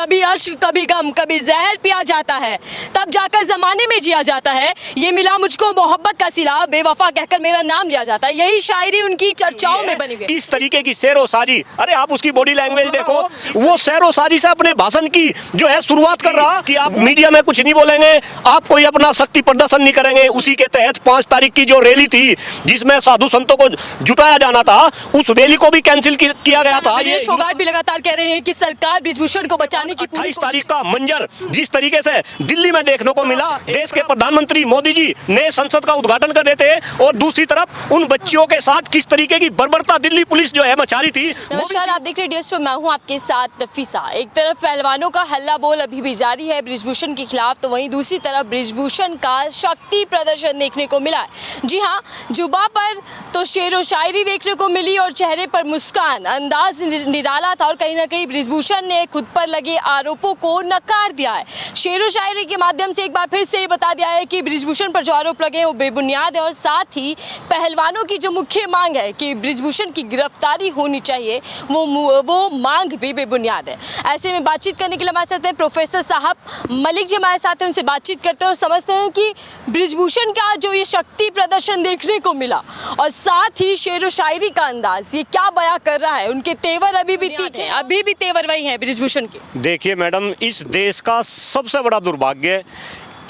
कभी अश्क कभी गम कभी जहर पिया जाता है, तब जाकर जमाने में जिया जाता है। ये मिला मुझको मोहब्बत का सिला, बेवफा कहकर मेरा नाम लिया जाता है। यही शायरी उनकी चर्चाओं में बनी हुई है। इस तरीके की शेरो साजी, अरे आप उसकी बॉडी लैंग्वेज देखो, वो शेरो साजी से अपने भाषण की जो है शुरुआत कर रहा कि आप मीडिया में कुछ नहीं बोलेंगे, आप कोई अपना शक्ति प्रदर्शन नहीं करेंगे। उसी के तहत 5 तारीख की जो रैली थी जिसमें साधु संतों को जुटाया जाना था, उस रैली को भी कैंसिल किया गया था। ये फोगाट भी लगातार कह रहे हैं कि सरकार बृजभूषण को बचाने की 28 तारीख का मंजर जिस तरीके से दिल्ली में देखने को मिला, देश के प्रधानमंत्री मोदी जी ने संसद का उद्घाटन कर रहे थे और दूसरी तरफ उन बच्चियों के साथ किस तरीके की बर्बरता दिल्ली पुलिस जो है मचा रही थी। नमस्कार, आप देख रहे हैं DS, मैं हूं आपके साथ नफीसा। एक तरफ पहलवानों का हल्ला बोल अभी भी जारी है बृजभूषण के खिलाफ, तो वहीं दूसरी तरफ बृजभूषण का शक्ति प्रदर्शन देखने को मिला है। जी हाँ, जुबा पर तो शेरो शायरी देखने को मिली और चेहरे पर मुस्कान, अंदाज निराला था और कहीं ना कहीं बृजभूषण ने खुद पर लगे आरोपों को नकार दिया है। शेरो शायरी के माध्यम से एक बार फिर से ये बता दिया है कि बृजभूषण पर जो आरोप लगे वो बेबुनियाद है और साथ ही पहलवानों की जो मुख्य मांग है कि बृजभूषण की गिरफ्तारी होनी चाहिए, वो मांग भी बेबुनियाद है। ऐसे में बातचीत करने के लिए हमारे साथ हैं प्रोफेसर साहब मलिक जी, हमारे साथ हैं, उनसे बातचीत करते हैं और समझते हैं कि बृजभूषण का जो ये शक्ति प्रदर्शन देखने को मिला और साथ ही शेरो शायरी का अंदाज ये क्या बयां कर रहा है। उनके तेवर अभी भी तीखे, अभी भी तेवर वही है बृजभूषण के। देखिए मैडम, इस देश का सबसे बड़ा दुर्भाग्य,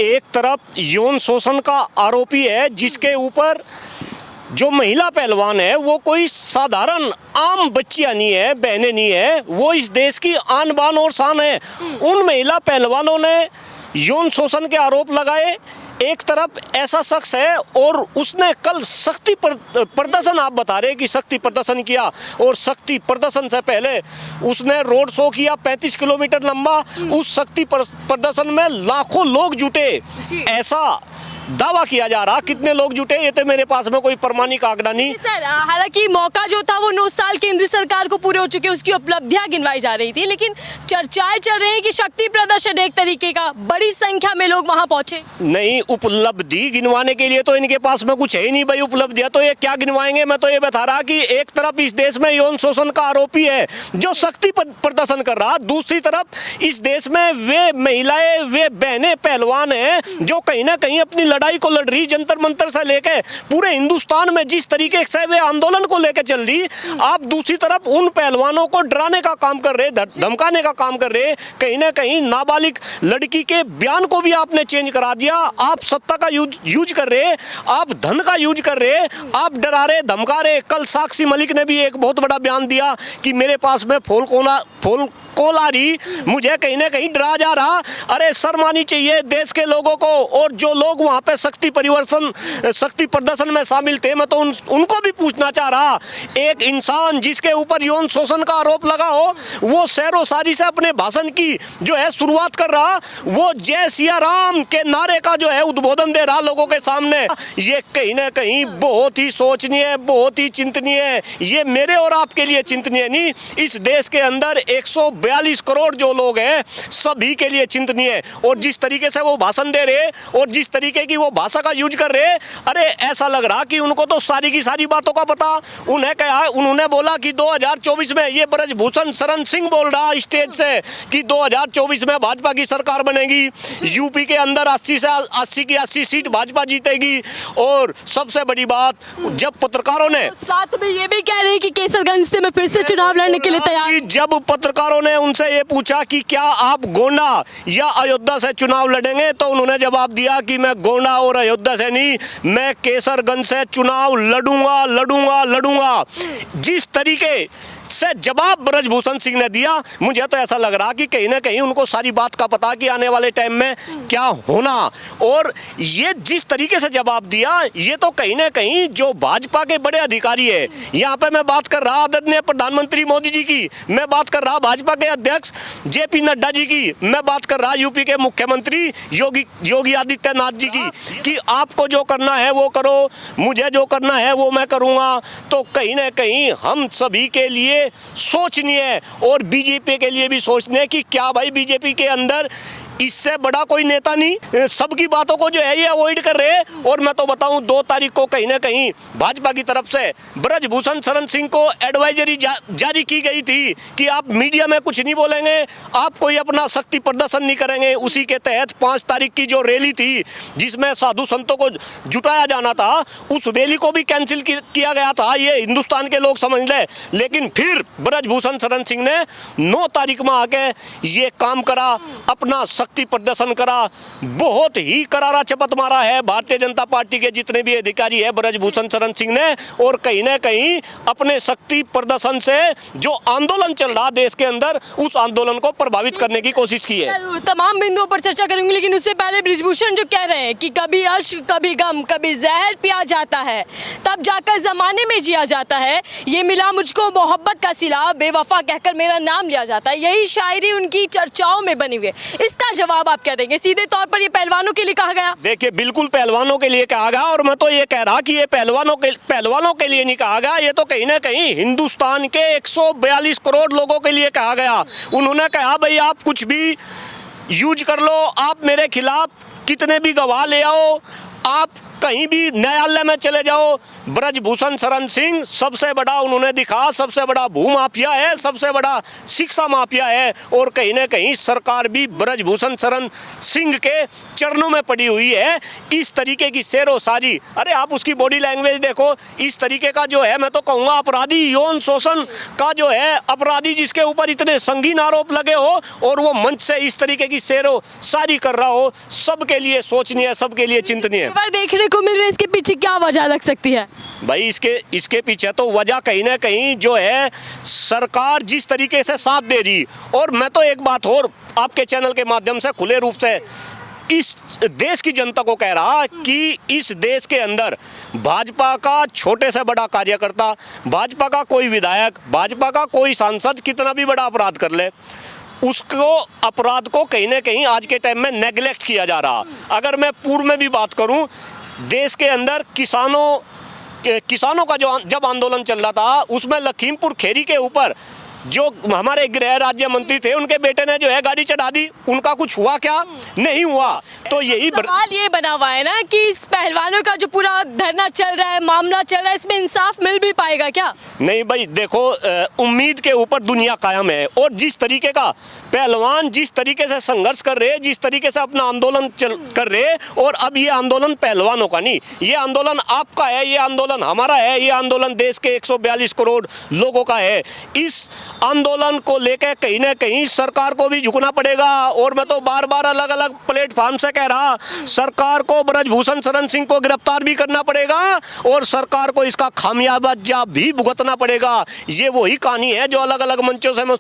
एक तरफ यौन शोषण का आरोपी है जिसके ऊपर जो महिला पहलवान है वो कोई साधारण आम बच्चियां नहीं है, बहनें नहीं है, वो इस देश की आन बान और शान है। उन महिला पहलवानों ने यौन शोषण के आरोप लगाए। एक तरफ ऐसा शख्स है और उसने कल शक्ति प्रदर्शन, आप बता रहे कि शक्ति प्रदर्शन किया, और शक्ति प्रदर्शन से पहले उसने रोड शो किया 35 किलोमीटर लंबा। उस शक्ति प्रदर्शन में लाखों लोग जुटे, ऐसा दावा किया जा रहा। कितने लोग जुटे ये तो मेरे पास में कोई प्रमाणिक आंकड़ा नहीं सर। हालांकि मौका जो था वो 9 साल केंद्र सरकार को पूरे हो चुके, उसकी उपलब्धियां गिनवाई जा रही थी, लेकिन चर्चाएं चल रही है कि शक्ति प्रदर्शन एक तरीके का बड़ी संख्या में लोग वहां पहुंचे। नहीं, उपलब्धि गिनवाने के लिए तो इनके पास में कुछ है ही नहीं भाई। उपलब्धियां तो ये क्या गिनवाएंगे। मैं तो ये बता रहा कि एक तरफ इस देश में यौन शोषण का आरोपी है जो शक्ति प्रदर्शन कर रहा, दूसरी तरफ इस देश में वे महिलाएं, वे बहनें पहलवान हैं जो कहीं ना कहीं अपनी लड़ाई को लड़ रही, जंतर मंतर से लेके पूरे हिंदुस्तान में जिस तरीके से वे आंदोलन को लेकर चल रही। आप दूसरी तरफ उन पहलवानों को डराने का काम कर रहे, धमकाने का काम कर रहे। कहीं ना कहीं नाबालिग लड़की के बयान को भी आपने चेंज करा दिया। आप सत्ता का यूज कर रहे, आप धन का यूज कर रहे, आप डरा रहे, धमका रहे। कल साक्षी मलिक ने भी एक बहुत बड़ा बयान दिया कि मेरे पास में फोन कॉल आ रही, मुझे कहीं ना कहीं डरा जा रहा। अरे शर्म आनी चाहिए देश के लोगों को। और जो लोग वहां पे शक्ति प्रदर्शन में शामिल थे, मैं तो उनको भी पूछना चाह रहा, एक इंसान जिसके ऊपर यौन शोषण का आरोप लगा हो, वो शेरो शायरी से अपने भाषण की जो है शुरुआत कर रहा, वो जय सिया राम के नारे का जो है उद्बोधन दे रहा लोगों के सामने। ये कहीं ना कहीं बहुत ही सोचनीय है, बहुत ही चिंतनीय है। ये मेरे और आपके लिए चिंतनीय नहीं, इस देश के अंदर 142 करोड़ जो लोग हैं सभी के लिए चिंतनीय है। और जिस तरीके से वो भाषण दे रहे और जिस तरीके की वो भाषा का यूज कर रहे, अरे ऐसा लग रहा कि उनको तो सारी की सारी बातों का पता। उन्हें क्या, उन्होंने बोला कि 2024 में, ये बृजभूषण शरण सिंह बोल रहा स्टेज से कि 2024 में भाजपा की सरकार बनेगी, यूपी के अंदर 80 से 80 की 80 सीट भाजपा जीतेगी। और सबसे बड़ी बात, जब पत्रकारों ने साथ में ये भी कह रहे हैं कि केसरगंज से मैं फिर से चुनाव लड़ने के लिए तैयार। जब पत्रकारों ने उनसे ये पूछा कि क्या आप गोंडा या अयोध्या से चुनाव लड़ेंगे, तो उन्होंने जवाब दिया कि मैं गोंडा और अयोध्या से नहीं, मैं केसरगंज से चुनाव लड़ूंगा। जिस तरीके से जवाब बृजभूषण सिंह ने दिया, मुझे तो ऐसा लग रहा कि कहीं ना कहीं उनको सारी बात का पता कि आने वाले टाइम में क्या होना। और ये जिस तरीके से जवाब दिया, ये तो कहीं ना कहीं जो भाजपा के बड़े अधिकारी है, यहाँ पे मैं बात कर रहा आदरणीय प्रधानमंत्री मोदी जी की, मैं बात कर रहा भाजपा के अध्यक्ष JP नड्डा जी की, मैं बात कर रहा यूपी के मुख्यमंत्री योगी आदित्यनाथ जी की, कि आपको जो करना है वो करो, मुझे जो करना है वो मैं करूँगा। तो कहीं ना कहीं हम सभी के लिए सोचनीय है और बीजेपी के लिए भी सोचनीय है कि क्या भाई बीजेपी के अंदर इससे बड़ा कोई नेता नहीं, सबकी बातों को जो है ये अवॉइड कर रहे हैं। और मैं तो बताऊं 2 तारीख को कहीं ना कहीं भाजपा की तरफ से ब्रजभूषण शरण सिंह को एडवाइजरी जारी की गई थी कि आप मीडिया में कुछ नहीं बोलेंगे, आप कोई अपना शक्ति प्रदर्शन नहीं करेंगे। उसी के तहत 5 तारीख की जो रैली थी जिसमें साधु संतों को जुटाया जाना था, उस रैली को भी कैंसिल किया गया था, ये हिंदुस्तान के लोग समझ ले। लेकिन फिर ब्रजभूषण शरण सिंह ने 9 तारीख में आके ये काम करा, अपना शक्ति प्रदर्शन करा, बहुत ही करारा चपत मारा है भारतीय जनता पार्टी के जितने भी अधिकारी है ब्रजभूषण शरण सिंह ने। और कहीं ना कहीं अपने शक्ति प्रदर्शन से जो आंदोलन चल रहा देश के अंदर, उस आंदोलन को प्रभावित करने की कोशिश की है। तमाम बिंदुओं पर चर्चा करूंगी, लेकिन उससे पहले ब्रिजभूषण जो कह रहे हैं कि कभी अश्क कभी गम कभी जहर पिया जाता है तब जाकर जमाने में जिया जाता है, ये मिला मुझको मोहब्बत का सिला, बेवफा कहकर मेरा नाम लिया जाता है, यही शायरी उनकी चर्चाओं में बनी हुई है। इसका जवाब आप क्या देंगे? सीधे तौर पर ये पहलवानों के लिए कहा गया? देखिए बिल्कुल पहलवानों के लिए कहा गया, और मैं तो ये कह रहा कि ये पहलवानों के लिए नहीं कहा गया, ये तो कहीं ना कहीं हिंदुस्तान के 142 करोड़ लोगों के लिए कहा गया। उन्होंने कहा भाई आप कुछ भी यूज कर लो, आप मेरे खिलाफ कितने भी गवाह ले आओ, आप कहीं भी न्यायालय में चले जाओ, ब्रजभूषण शरण सिंह सबसे बड़ा उन्होंने दिखा, सबसे बड़ा भूमाफिया है, सबसे बड़ा शिक्षा माफिया है। और कहीं ना कहीं सरकार भी ब्रजभूषण शरण सिंह के चरणों में पड़ी हुई है। इस तरीके की शेरोशायरी, अरे आप उसकी बॉडी लैंग्वेज देखो, इस तरीके का जो है मैं तो कहूँगा अपराधी, यौन शोषण का जो है अपराधी, जिसके ऊपर इतने संगीन आरोप लगे हो और वो मंच से इस तरीके की शेरोशायरी कर रहा हो, सबके लिए सोचनीय, सबके लिए चिंतनीय है। देखने को मिल रहा है, इसके पीछे क्या वजह लग सकती है? भाई इसके पीछे तो वजह कहीं ना कहीं जो है सरकार जिस तरीके से साथ दे रही। और मैं तो एक बात और आपके चैनल के माध्यम से खुले रूप से इस देश की जनता को कह रहा कि इस देश के अंदर भाजपा का छोटे से बड़ा कार्यकर्ता, भाजपा का कोई विधायक, भाजपा का कोई सांसद कितना भी बड़ा अपराध कर ले, उसको अपराध को कहीं ना कहीं आज के टाइम में नेग्लेक्ट किया जा रहा। अगर मैं पूर्व में भी बात करूं, देश के अंदर किसानों का जो जब आंदोलन चल रहा था, उसमें लखीमपुर खीरी के ऊपर जो हमारे गृह राज्य मंत्री थे, उनके बेटे ने जो है गाड़ी चढ़ा दी, उनका कुछ हुआ क्या? नहीं हुआ। तो यही सवाल ये बना हुआ है ना कि इस पहलवानों का जो पूरा धरना चल रहा है, मामला चल रहा है, इसमें इंसाफ मिल भी पाएगा क्या? नहीं भाई देखो, उम्मीद के ऊपर दुनिया कायम है। और जिस तरीके का पहलवान जिस तरीके से संघर्ष कर रहे, जिस तरीके से अपना आंदोलन कर रहे, और अब ये आंदोलन पहलवानों का नहीं, ये आंदोलन आपका है, ये आंदोलन हमारा है, ये आंदोलन देश के 142 करोड़ लोगों का है। इस आंदोलन को लेकर कहीं ना कहीं सरकार को भी झुकना पड़ेगा। और मैं तो बार बार अलग अलग प्लेटफॉर्म से कह रहा, सरकार को ब्रजभूषण शरण सिंह को गिरफ्तार भी करना पड़ेगा और सरकार को इसका खामियाजा भी भुगतना पड़ेगा। ये वही कहानी है जो अलग अलग मंचों से मैं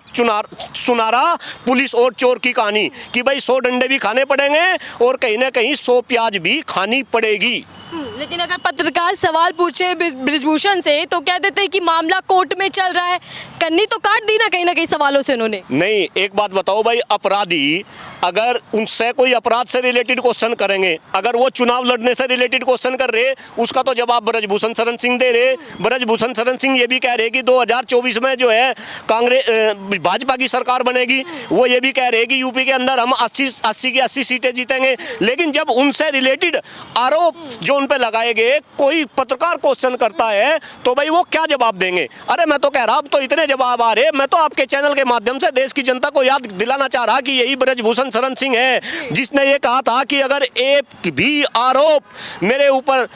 सुना रहा, पुलिस और चोर की कहानी, कि भाई 100 डंडे भी खाने पड़ेंगे और कहीं ना कहीं 100 प्याज भी खानी पड़ेगी। लेकिन अगर पत्रकार सवाल पूछे ब्रिजभूषण से तो कह देते हैं कि मामला कोर्ट में चल रहा है, कन्नी तो काट दी ना कहीं सवालों से उन्होंने। नहीं, एक बात बताओ भाई, अपराधी अगर उनसे कोई अपराध से रिलेटेड क्वेश्चन करेंगे, अगर वो चुनाव लड़ने से रिलेटेड क्वेश्चन कर रहे, उसका तो जवाब ब्रजभूषण शरण सिंह दे रहे। ब्रजभूषण शरण सिंह ये भी कह रहे कि 2024 में जो है कांग्रेस भाजपा की सरकार बनेगी। वो ये भी कह रहे कि यूपी के अंदर हम 80 की 80 सीटें जीतेंगे। लेकिन जब उनसे रिलेटेड आरोप जो उन पे लगाए गए, कोई पत्रकार क्वेश्चन करता है तो भाई वो क्या जवाब देंगे? अरे मैं तो कह रहा, अब तो इतने जवाब आ रहे, मैं तो आपके चैनल के माध्यम से देश की जनता को याद दिलाना चाह रहा कि यही ब्रजभूषण शरण सिंह है जिसने ये कहा था कि अगर एक भी आरोप मेरे ऊपर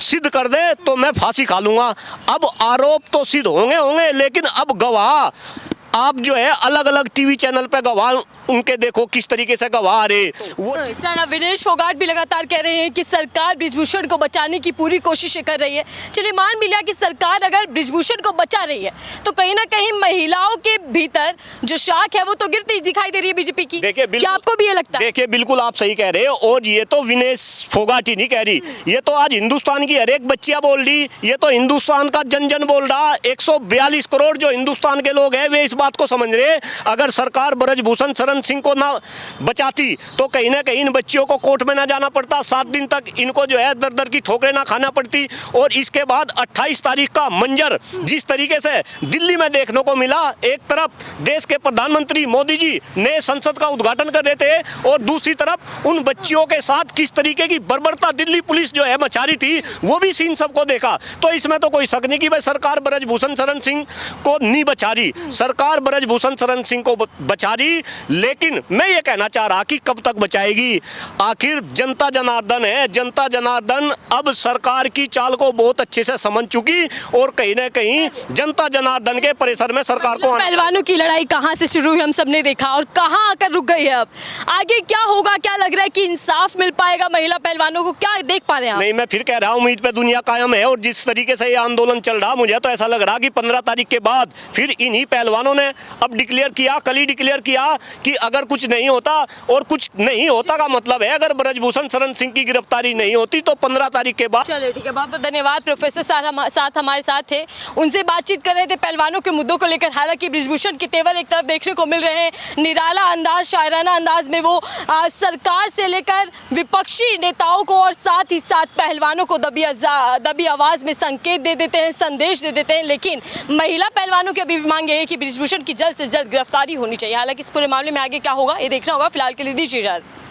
सिद्ध कर दे तो मैं फांसी खा लूंगा। अब आरोप तो सिद्ध होंगे, लेकिन अब गवाह आप जो है अलग अलग टीवी चैनल पे गवाह उनके देखो किस तरीके से गवाह आ रहे। वो सर विनेश फोगाट भी लगातार कह रहे हैं कि सरकार ब्रिजभूषण को बचाने की पूरी कोशिश कर रही है। चलिए मान भी लिया कि सरकार अगर ब्रिजभूषण को बचा रही है तो कहीं ना कहीं महिलाओं के भीतर जो शाख है वो तो गिरती दिखाई दे रही है बीजेपी की। देखिए क्या आपको भी ये लगता है? देखिए बिल्कुल आप सही कह रहे हो। और ये तो विनेश फोगाट ही नहीं कह रही, ये तो आज हिंदुस्तान की हर एक बच्चियां बोल रही, ये तो हिंदुस्तान का जन जन बोल रहा। 142 करोड़ जो हिंदुस्तान के लोग हैं वे इस बात को समझ रहे हैं। अगर सरकार ब्रजभूषण शरण सिंह को ना बचाती तो कहीं ना कहीं इन बच्चियों को कोर्ट में ना जाना पड़ता, 7 दिन तक इनको जो है दर दर की ठोकरें ना खाना पड़ती। और इसके बाद 28 तारीख का मंजर जिस तरीके से दिल्ली में देखने को मिला, एक तरफ देश के प्रधानमंत्री मोदी जी नए संसद का उद्घाटन कर रहे थे और दूसरी तरफ उन बच्चियों के साथ किस तरीके की बर्बरता दिल्ली पुलिस जो है मचा रही थी, वो भी सीन सबको देखा। तो इसमें तो कोई शक नहीं कि भाई सरकार ब्रजभूषण शरण सिंह को नहीं बचा रही, सरकार ब्रजभूषण शरण सिंह को बचा रही। लेकिन मैं ये कहना चाह रहा कि कब तक बचाएगी? आखिर जनता जनार्दन है, जनता जनार्दन अब सरकार की चाल को बहुत अच्छे से समझ चुकी और कहीं ना कहीं जनता जनार्दन के परिसर में सरकार को पहलवानों की लड़ाई कहां से शुरू हुई हम सबने देखा और कहां आकर रुक गई है। अब आगे क्या होगा? क्या लग रहा है कि इंसाफ मिल पाएगा महिला पहलवानों को? क्या देख पा रहे हैं आप? नहीं, मैं फिर कह रहा हूं उम्मीद पे दुनिया कायम है। और जिस तरीके से ये आंदोलन चल रहा, मुझे तो ऐसा लग रहा कि 15 तारीख के बाद फिर इन्हीं पहलवानों ने अब डिक्लेयर किया, कल ही डिक्लेयर किया कि अगर कुछ नहीं होता, और कुछ नहीं होता का मतलब है अगर ब्रजभूषण शरण सिंह की गिरफ्तारी नहीं होती तो 15 तारीख के बाद। चलिए ठीक है, बहुत बहुत धन्यवाद। प्रोफेसर साथ हमारे साथ थे, उनसे बातचीत कर रहे थे पहलवानों के मुद्दों को लेकर। हालांकि ब्रिजभूषण के तेवर एक तरफ देखने को मिल रहे हैं, निराला अंदाज, शायराना अंदाज में वो सरकार से लेकर विपक्षी नेताओं को और साथ ही साथ पहलवानों को दबी आवाज में संकेत दे देते हैं, संदेश दे देते हैं। लेकिन महिला पहलवानों की अभी मांग है कि ब्रिजभूषण की जल्द से जल्द गिरफ्तारी होनी चाहिए। हालांकि इस पूरे मामले में आगे क्या होगा ये देखना होगा। फिलहाल के लिए दीजिए इजाजत।